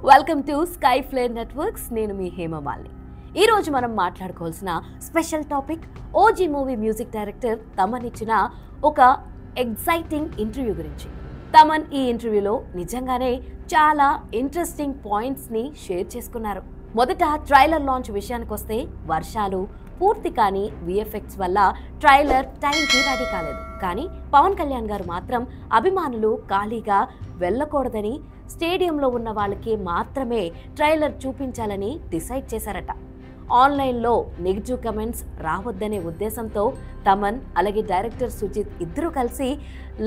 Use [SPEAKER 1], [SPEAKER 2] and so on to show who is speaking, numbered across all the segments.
[SPEAKER 1] Welcome to sky flare networks. నేను మీ హేమమాలిని. ఈ రోజు మనం మాట్లాడుకోవాల్సిన special topic OG movie music director Thaman ఇచ్చిన ఒక ఎగ్జైటింగ్ ఇంటర్వ్యూ గురించి. తమన్ ఈ ఇంటర్వ్యూలో నిజంగానే చాలా ఇంట్రెస్టింగ్ పాయింట్స్ని షేర్ చేసుకున్నారు. మొదట ట్రైలర్ లాంచ్ విషయానికి వస్తే వర్షాలు పూర్తి కాని విఎఫ్ఎక్స్ వల్ల ట్రైలర్ టైంకి రెడీ కాలేదు. కానీ పవన్ కళ్యాణ్ గారు మాత్రం అభిమానులు ఖాళీగా వెళ్ళకూడదని స్టేడియంలో ఉన్న వాళ్ళకి మాత్రమే ట్రైలర్ చూపించాలని డిసైడ్ చేశారట. ఆన్లైన్లో నెగిటివ్ కమెంట్స్ రావద్దనే ఉద్దేశంతో తమన్ అలాగే డైరెక్టర్ సుజిత్ ఇద్దరు కలిసి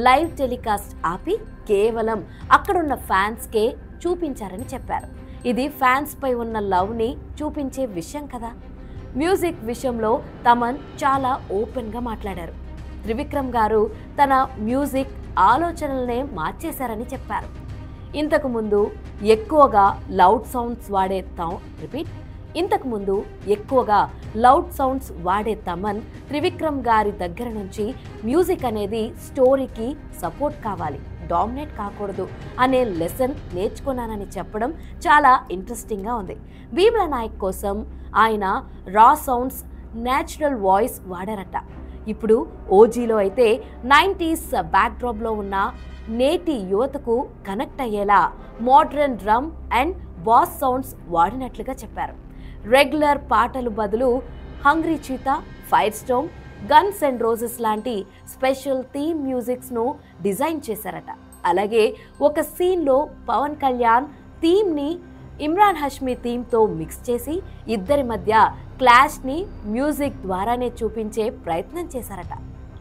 [SPEAKER 1] లైవ్ టెలికాస్ట్ ఆపి కేవలం అక్కడున్న ఫ్యాన్స్కే చూపించారని చెప్పారు. ఇది ఫ్యాన్స్ పై ఉన్న లవ్ని చూపించే విషయం కదా. మ్యూజిక్ విషయంలో తమన్ చాలా ఓపెన్గా మాట్లాడారు. త్రివిక్రమ్ గారు తన మ్యూజిక్ ఆలోచనలనే మార్చేశారని చెప్పారు. ఇంతకుముందు ఎక్కువగా లౌడ్ సౌండ్స్ వాడే తమన్ త్రివిక్రమ్ గారి దగ్గర నుంచి మ్యూజిక్ అనేది స్టోరీకి సపోర్ట్ కావాలి, డామినేట్ కాకూడదు అనే లెసన్ నేర్చుకున్నానని చెప్పడం చాలా ఇంట్రెస్టింగ్గా ఉంది. భీమ్లా నాయక్ కోసం ఆయన రా సౌండ్స్, న్యాచురల్ వాయిస్ వాడారట. ఇప్పుడు ఓజీలో అయితే 90s బ్యాక్డ్రాప్లో ఉన్న నేటి యువతకు కనెక్ట్ అయ్యేలా modern drum and bass sounds వాడినట్లుగా చెప్పారు. రెగ్యులర్ పాటలు బదులు hungry cheetah, fire storm, guns and roses లాంటి స్పెషల్ థీమ్ మ్యూజిక్స్ను డిజైన్ చేశారట. అలాగే ఒక సీన్లో పవన్ కళ్యాణ్ థీమ్ని ఇమ్రాన్ హష్మీ థీమ్తో మిక్స్ చేసి ఇద్దరి మధ్య క్లాష్ని మ్యూజిక్ ద్వారానే చూపించే ప్రయత్నం చేశారట.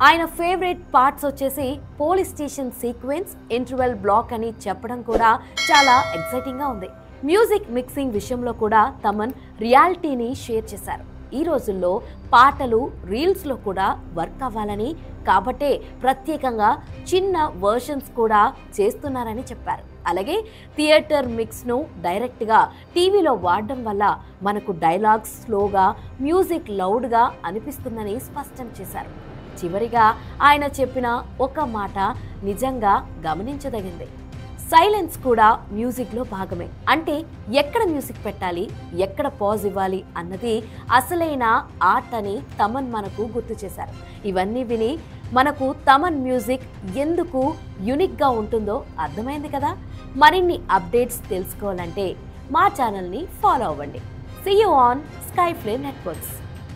[SPEAKER 1] ఆయన ఫేవరెట్ పార్ట్స్ వచ్చేసి police station sequence, interval block అని చెప్పడం కూడా చాలా ఎక్సైటింగ్గా ఉంది. మ్యూజిక్ మిక్సింగ్ విషయంలో కూడా తమన్ రియాలిటీని షేర్ చేశారు. ఈ రోజుల్లో పాటలు రీల్స్లో కూడా వర్క్ అవ్వాలని, కాబట్టే ప్రత్యేకంగా చిన్న వర్షన్స్ కూడా చేస్తున్నారని చెప్పారు. అలాగే థియేటర్ మిక్స్ను డైరెక్ట్గా టీవీలో వాడడం వల్ల మనకు డైలాగ్స్ స్లోగా, మ్యూజిక్ లౌడ్గా అనిపిస్తుందని స్పష్టం చేశారు. చివరిగా ఆయన చెప్పిన ఒక మాట నిజంగా గమనించదగింది. సైలెన్స్ కూడా మ్యూజిక్లో భాగమే. అంటే ఎక్కడ మ్యూజిక్ పెట్టాలి, ఎక్కడ పాజ్ ఇవ్వాలి అన్నది అసలైన ఆర్ట్ అని తమన్ మనకు గుర్తు చేశారు. ఇవన్నీ విని మనకు తమన్ మ్యూజిక్ ఎందుకు యూనిక్గా ఉంటుందో అర్థమైంది కదా. మరిన్ని అప్డేట్స్ తెలుసుకోవాలంటే మా ఛానల్ని ఫాలో అవ్వండి. See you on Sky Flare Networks.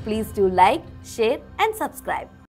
[SPEAKER 1] Please do like, share and subscribe.